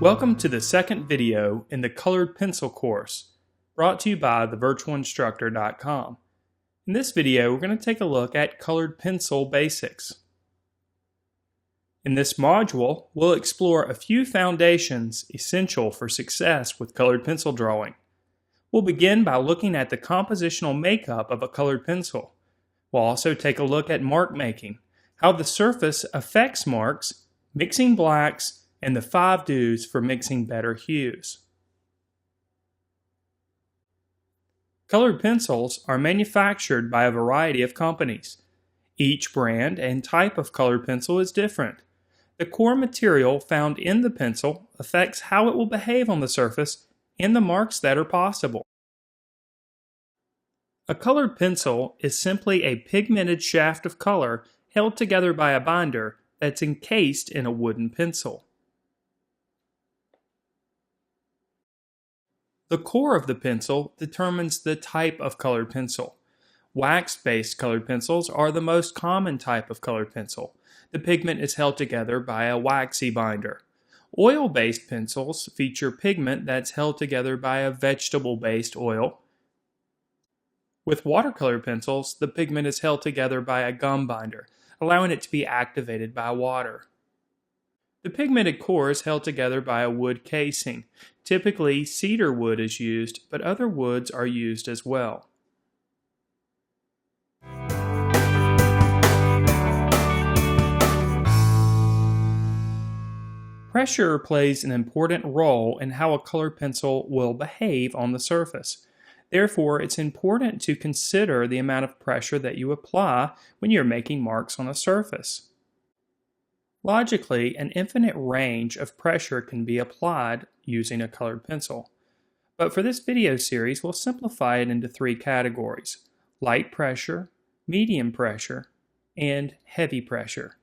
Welcome to the second video in the Colored Pencil course, brought to you by thevirtualinstructor.com. In this video, we're going to take a look at colored pencil basics. In this module, we'll explore a few foundations essential for success with colored pencil drawing. We'll begin by looking at the compositional makeup of a colored pencil. We'll also take a look at mark making, how the surface affects marks, mixing blacks, and the 5 do's for mixing better hues. Colored pencils are manufactured by a variety of companies. Each brand and type of colored pencil is different. The core material found in the pencil affects how it will behave on the surface and the marks that are possible. A colored pencil is simply a pigmented shaft of color held together by a binder that's encased in a wooden pencil. The core of the pencil determines the type of colored pencil. Wax-based colored pencils are the most common type of colored pencil. The pigment is held together by a waxy binder. Oil-based pencils feature pigment that's held together by a vegetable-based oil. With watercolor pencils, the pigment is held together by a gum binder, allowing it to be activated by water. The pigmented core is held together by a wood casing. Typically, cedar wood is used, but other woods are used as well. Pressure plays an important role in how a colored pencil will behave on the surface. Therefore, it's important to consider the amount of pressure that you apply when you're making marks on a surface. Logically, an infinite range of pressure can be applied using a colored pencil. But for this video series, we'll simplify it into 3 categories: light pressure, medium pressure, and heavy pressure.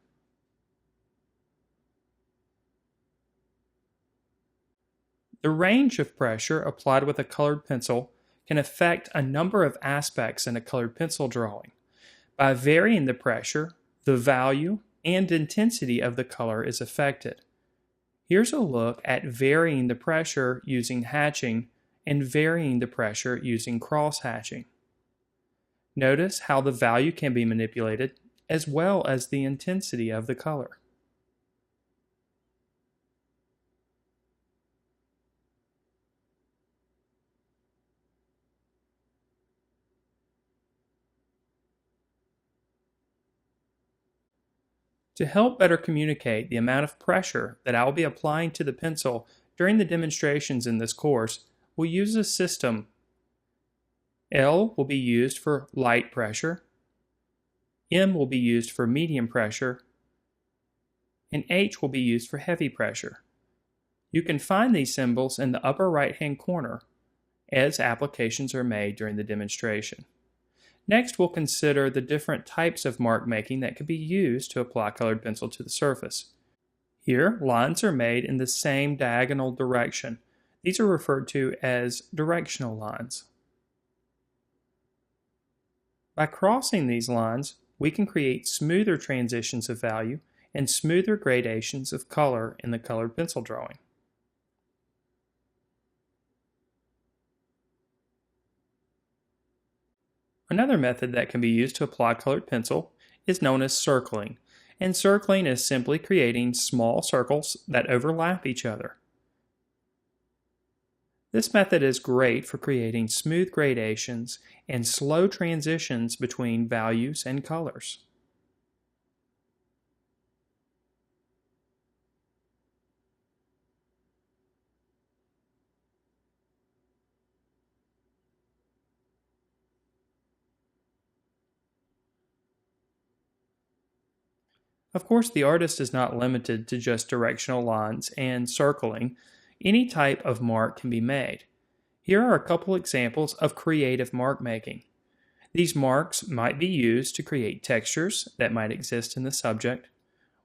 The range of pressure applied with a colored pencil can affect a number of aspects in a colored pencil drawing. By varying the pressure, the value and intensity of the color is affected. Here's a look at varying the pressure using hatching and varying the pressure using cross-hatching. Notice how the value can be manipulated as well as the intensity of the color. To help better communicate the amount of pressure that I'll be applying to the pencil during the demonstrations in this course, we'll use a system. L will be used for light pressure, M will be used for medium pressure, and H will be used for heavy pressure. You can find these symbols in the upper right-hand corner as applications are made during the demonstration. Next, we'll consider the different types of mark making that can be used to apply colored pencil to the surface. Here, lines are made in the same diagonal direction. These are referred to as directional lines. By crossing these lines, we can create smoother transitions of value and smoother gradations of color in the colored pencil drawing. Another method that can be used to apply colored pencil is known as circling, and circling is simply creating small circles that overlap each other. This method is great for creating smooth gradations and slow transitions between values and colors. Of course, the artist is not limited to just directional lines and circling. Any type of mark can be made. Here are a couple examples of creative mark making. These marks might be used to create textures that might exist in the subject,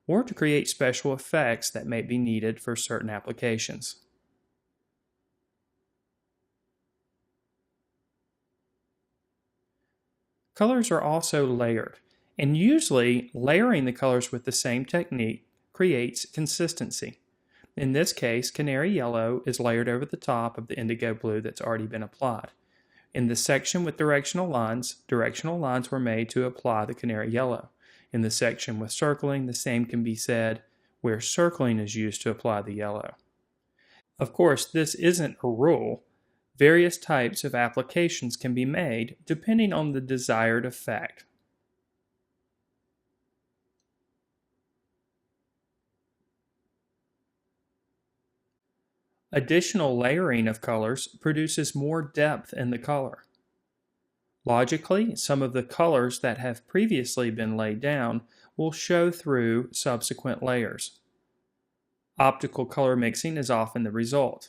or to create special effects that may be needed for certain applications. Colors are also layered, and usually layering the colors with the same technique creates consistency. In this case, canary yellow is layered over the top of the indigo blue that's already been applied. In the section with directional lines were made to apply the canary yellow. In the section with circling, the same can be said where circling is used to apply the yellow. Of course, this isn't a rule. Various types of applications can be made depending on the desired effect. Additional layering of colors produces more depth in the color. Logically, some of the colors that have previously been laid down will show through subsequent layers. Optical color mixing is often the result.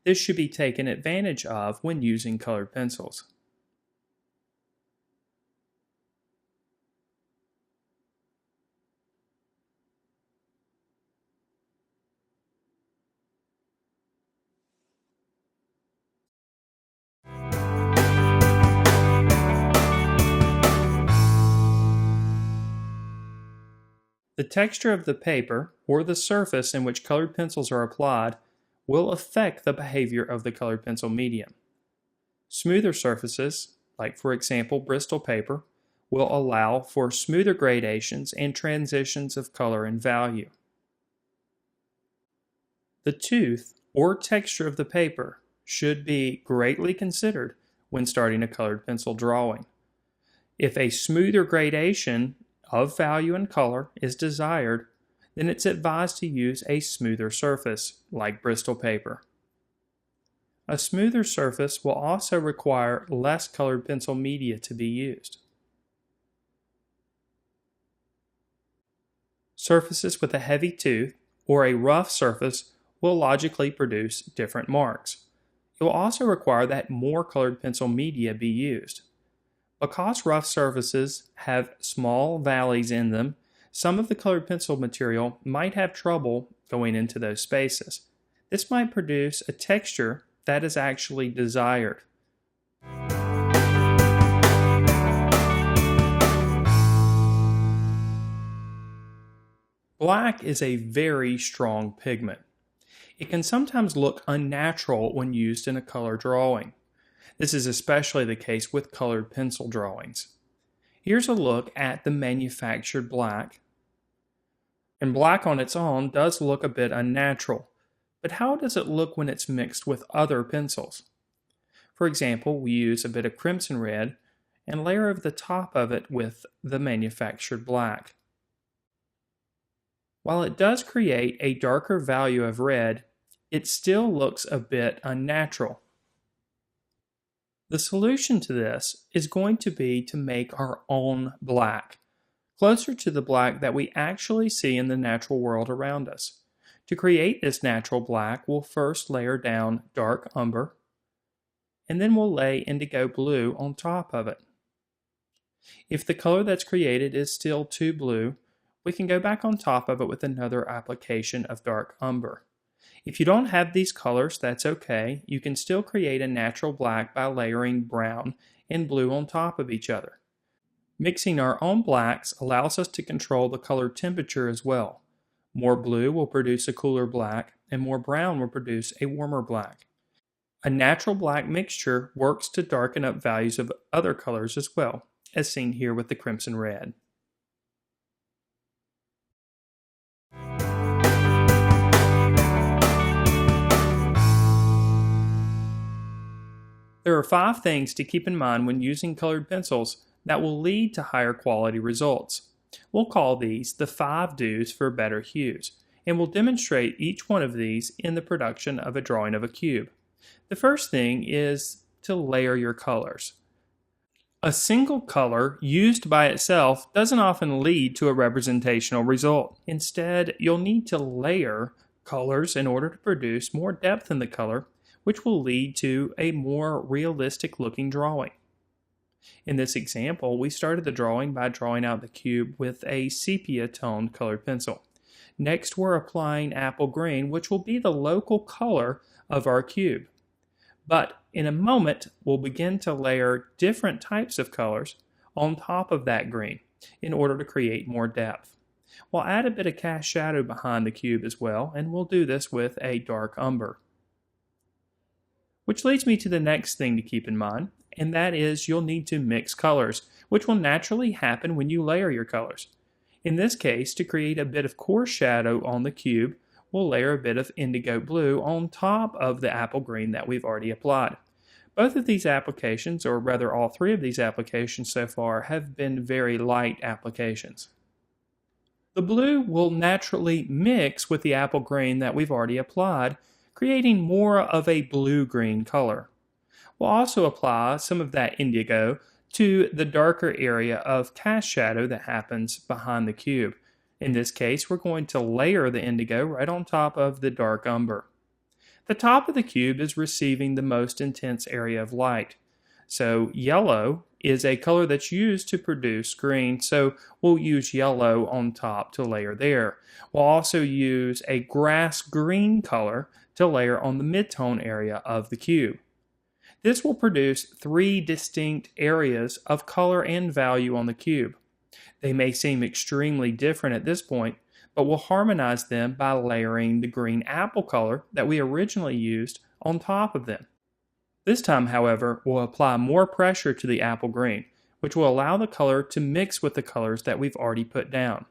This should be taken advantage of when using colored pencils. The texture of the paper, or the surface in which colored pencils are applied, will affect the behavior of the colored pencil medium. Smoother surfaces, like for example Bristol paper, will allow for smoother gradations and transitions of color and value. The tooth, or texture of the paper, should be greatly considered when starting a colored pencil drawing. If a smoother gradation of value and color is desired, then it's advised to use a smoother surface, like Bristol paper. A smoother surface will also require less colored pencil media to be used. Surfaces with a heavy tooth or a rough surface will logically produce different marks. It will also require that more colored pencil media be used. Because rough surfaces have small valleys in them, some of the colored pencil material might have trouble going into those spaces. This might produce a texture that is actually desired. Black is a very strong pigment. It can sometimes look unnatural when used in a color drawing. This is especially the case with colored pencil drawings. Here's a look at the manufactured black. And black on its own does look a bit unnatural, but how does it look when it's mixed with other pencils? For example, we use a bit of crimson red and layer over the top of it with the manufactured black. While it does create a darker value of red, it still looks a bit unnatural. The solution to this is going to be to make our own black, closer to the black that we actually see in the natural world around us. To create this natural black, we'll first layer down dark umber, and then we'll lay indigo blue on top of it. If the color that's created is still too blue, we can go back on top of it with another application of dark umber. If you don't have these colors, that's okay. You can still create a natural black by layering brown and blue on top of each other. Mixing our own blacks allows us to control the color temperature as well. More blue will produce a cooler black, and more brown will produce a warmer black. A natural black mixture works to darken up values of other colors as well, as seen here with the crimson red. There are 5 things to keep in mind when using colored pencils that will lead to higher quality results. We'll call these the 5 do's for better hues, and we'll demonstrate each one of these in the production of a drawing of a cube. The first thing is to layer your colors. A single color used by itself doesn't often lead to a representational result. Instead, you'll need to layer colors in order to produce more depth in the color, which will lead to a more realistic looking drawing. In this example, we started the drawing by drawing out the cube with a sepia toned colored pencil. Next, we're applying apple green, which will be the local color of our cube. But in a moment, we'll begin to layer different types of colors on top of that green in order to create more depth. We'll add a bit of cast shadow behind the cube as well, and we'll do this with a dark umber. Which leads me to the next thing to keep in mind, and that is you'll need to mix colors, which will naturally happen when you layer your colors. In this case, to create a bit of coarse shadow on the cube, we'll layer a bit of indigo blue on top of the apple green that we've already applied. Both of these applications, or rather all three of these applications so far, have been very light applications. The blue will naturally mix with the apple green that we've already applied, creating more of a blue-green color. We'll also apply some of that indigo to the darker area of cast shadow that happens behind the cube. In this case, we're going to layer the indigo right on top of the dark umber. The top of the cube is receiving the most intense area of light. So yellow is a color that's used to produce green, so we'll use yellow on top to layer there. We'll also use a grass green color to layer on the midtone area of the cube. This will produce three distinct areas of color and value on the cube. They may seem extremely different at this point, but we'll harmonize them by layering the green apple color that we originally used on top of them. This time, however, we'll apply more pressure to the apple green, which will allow the color to mix with the colors that we've already put down.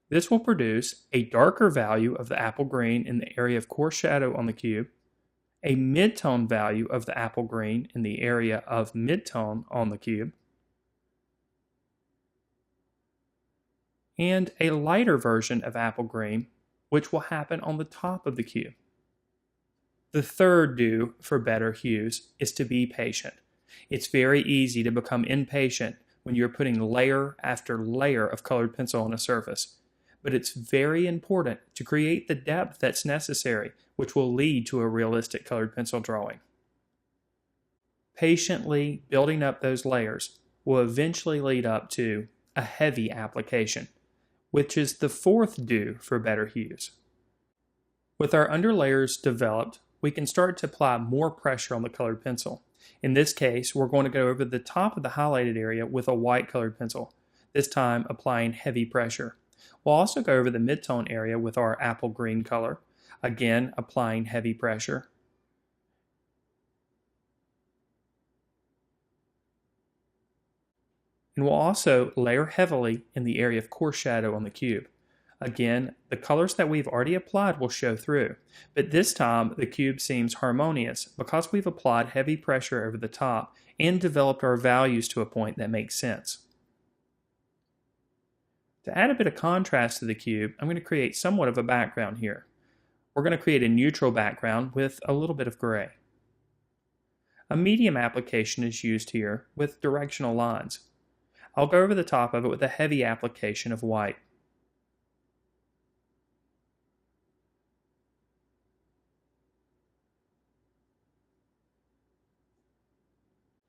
This will produce a darker value of the apple green in the area of coarse shadow on the cube, a mid-tone value of the apple green in the area of mid-tone on the cube, and a lighter version of apple green, which will happen on the top of the cube. The third do for better hues is to be patient. It's very easy to become impatient when you're putting layer after layer of colored pencil on a surface, but it's very important to create the depth that's necessary, which will lead to a realistic colored pencil drawing. Patiently building up those layers will eventually lead up to a heavy application, which is the fourth do for better hues. With our underlayers developed, we can start to apply more pressure on the colored pencil. In this case, we're going to go over the top of the highlighted area with a white colored pencil, this time applying heavy pressure. We'll also go over the midtone area with our apple green color, again applying heavy pressure. And we'll also layer heavily in the area of coarse shadow on the cube. Again, the colors that we've already applied will show through, but this time the cube seems harmonious because we've applied heavy pressure over the top and developed our values to a point that makes sense. To add a bit of contrast to the cube, I'm going to create somewhat of a background here. We're going to create a neutral background with a little bit of gray. A medium application is used here with directional lines. I'll go over the top of it with a heavy application of white.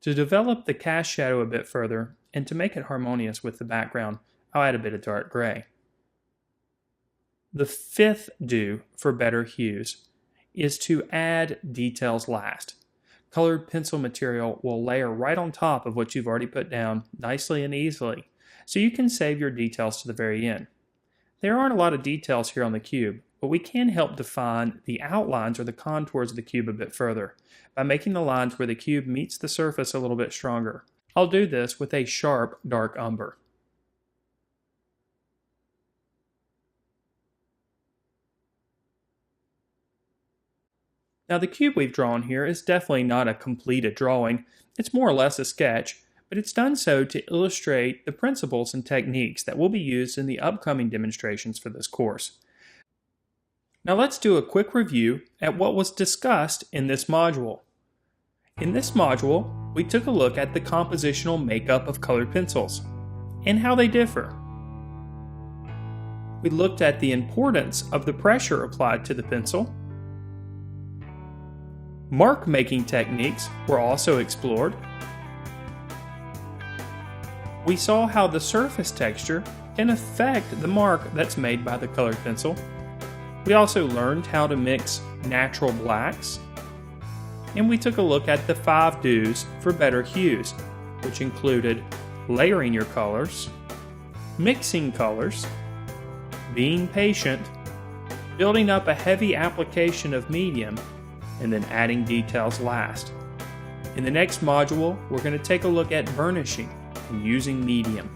To develop the cast shadow a bit further, and to make it harmonious with the background, I'll add a bit of dark gray. The fifth do for better hues is to add details last. Colored pencil material will layer right on top of what you've already put down nicely and easily, so you can save your details to the very end. There aren't a lot of details here on the cube, but we can help define the outlines or the contours of the cube a bit further by making the lines where the cube meets the surface a little bit stronger. I'll do this with a sharp dark umber. Now the cube we've drawn here is definitely not a completed drawing. It's more or less a sketch, but it's done so to illustrate the principles and techniques that will be used in the upcoming demonstrations for this course. Now let's do a quick review at what was discussed in this module. In this module, we took a look at the compositional makeup of colored pencils and how they differ. We looked at the importance of the pressure applied to the pencil. Mark making techniques were also explored. We saw how the surface texture can affect the mark that's made by the colored pencil. We also learned how to mix natural blacks. And we took a look at the 5 do's for better hues, which included layering your colors, mixing colors, being patient, building up a heavy application of medium, and then adding details last. In the next module, we're going to take a look at burnishing and using medium.